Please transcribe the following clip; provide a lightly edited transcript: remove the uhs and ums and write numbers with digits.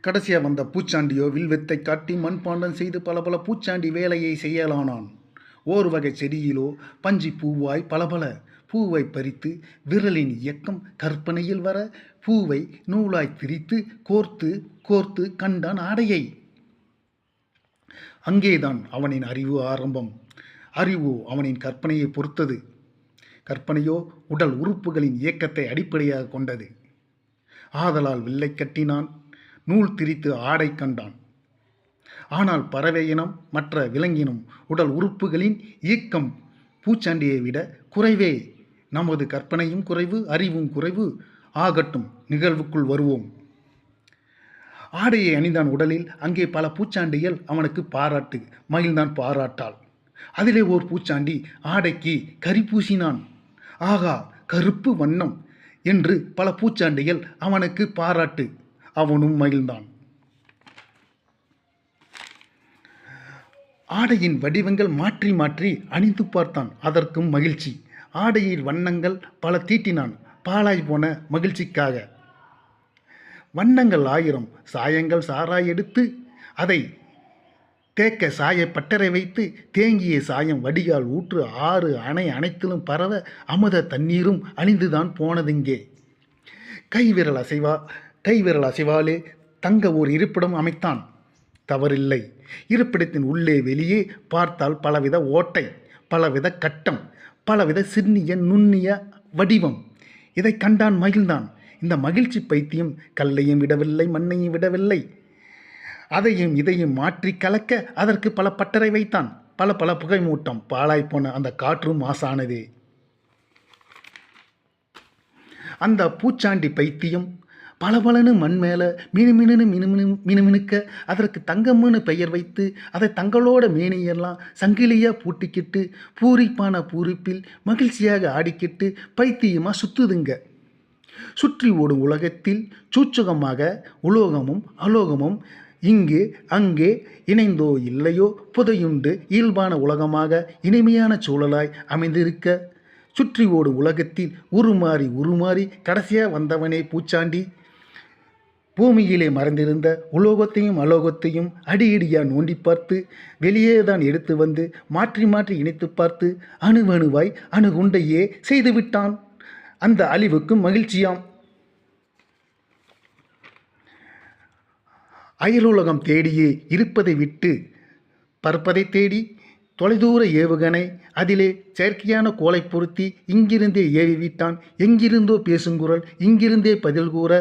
கடைசியாக வந்த பூச்சாண்டியோ வில்வெத்தை காட்டி மண்பாண்டம் செய்து பல பல பூச்சாண்டி வேலையை செய்யலானான். ஓர் வகை செடியிலோ பஞ்சி பூவாய் பலபல பூவை பறித்து விரலின் இயக்கம் கற்பனையில் வர பூவை நூலாய் திரித்து கோர்த்து கோர்த்து கண்டான் ஆடையை. அங்கேதான் அவனின் அறிவு ஆரம்பம். அறிவோ அவனின் கற்பனையை பொறுத்தது. கற்பனையோ உடல் உறுப்புகளின் இயக்கத்தை அடிப்படையாக கொண்டது. ஆதலால் வில்லை கட்டினான், நூல் திரித்து ஆடை கண்டான். ஆனால் பறவை இனம் மற்ற விலங்கினம் உடல் உறுப்புகளின் இயக்கம் பூச்சாண்டியை விட குறைவே. நமது கற்பனையும் குறைவு, அறிவும் குறைவு. ஆகட்டும், நிகழ்வுக்குள் வருவோம். ஆடையை அணிந்தான் உடலில். அங்கே பல பூச்சாண்டிகள் அவனுக்கு பாராட்டு. மகிழ்ந்தான் பாராட்டாள். அதிலே ஓர் பூச்சாண்டி ஆடைக்கு கரி பூசினான். ஆகா, கருப்பு வண்ணம் என்று பல பூச்சாண்டிகள் அவனுக்கு பாராட்டு. அவனும் மகிழ்ந்தான். ஆடையின் வடிவங்கள் மாற்றி மாற்றி அணிந்து பார்த்தான். அதற்கும் மகிழ்ச்சி. ஆடையில் வண்ணங்கள் பல தீட்டினான், பாழாய் போன மகிழ்ச்சிக்காக. வண்ணங்கள் 1000, சாயங்கள் சாராய் எடுத்து அதை தேக்க சாய பட்டறை வைத்து தேங்கிய சாயம் வடிகால் ஊற்று ஆறு அணை அனைத்திலும் பரவ அமுத தண்ணீரும் அழிந்துதான் போனதிங்கே. கைவிரல் அசைவாலே தங்க ஓர் இருப்பிடம் அமைத்தான். தவறில்லை. இருப்பிடத்தின் உள்ளே வெளியே பார்த்தால் பலவித ஓட்டை, பலவித கட்டம், பலவித சின்னிய நுண்ணிய வடிவம். இதை கண்டான், மகிழ்ந்தான். இந்த மகிழ்ச்சி பைத்தியம் கல்லையும் விடவில்லை, மண்ணையும் விடவில்லை. அதையும் இதையும் மாற்றி கலக்க அதற்கு பல பட்டறை வைத்தான். பல பல புகை மூட்டம், பாழாய்ப்போன அந்த காற்றும் மாசானதே. அந்த பூச்சாண்டி பைத்தியம் பளபளன்னு மண் மேலே மினுமினுக்க அதற்கு தங்கம்னு பெயர் வைத்து அதை தங்களோட மேனியெல்லாம் சங்கிலியாக பூட்டிக்கிட்டு பூரிப்பான பூரிப்பில் மகிழ்ச்சியாக ஆடிக்கிட்டு பைத்தியமாக சுற்றுதுங்க. சுற்றி ஓடும் உலகத்தில் சூச்சகமாக உலோகமும் அலோகமும் இங்கே அங்கே இணைந்தோ இல்லையோ புதையுண்டு இயல்பான உலகமாக இனிமையான சூழலாய் அமைந்திருக்க, சுற்றி ஓடும் உலகத்தில் உருமாறி கடைசியாக வந்தவனே பூச்சாண்டி. பூமியிலே மறைந்திருந்த உலோகத்தையும் அலோகத்தையும் அடியடியாக நோண்டி பார்த்து வெளியே தான் எடுத்து வந்து மாற்றி மாற்றி இணைத்து பார்த்து அணுவணுவாய் அணுகுண்டையே செய்துவிட்டான். அந்த அழிவுக்கும் மகிழ்ச்சியாம். அயலுலகம் தேடியே இருப்பதை விட்டு பறப்பதை தேடி தொலைதூர ஏவுகணை அதிலே செயற்கையான கோலை பொருத்தி இங்கிருந்தே ஏவிவிட்டான். எங்கிருந்தோ பேசுங்குரல் இங்கிருந்தே பதில் கூற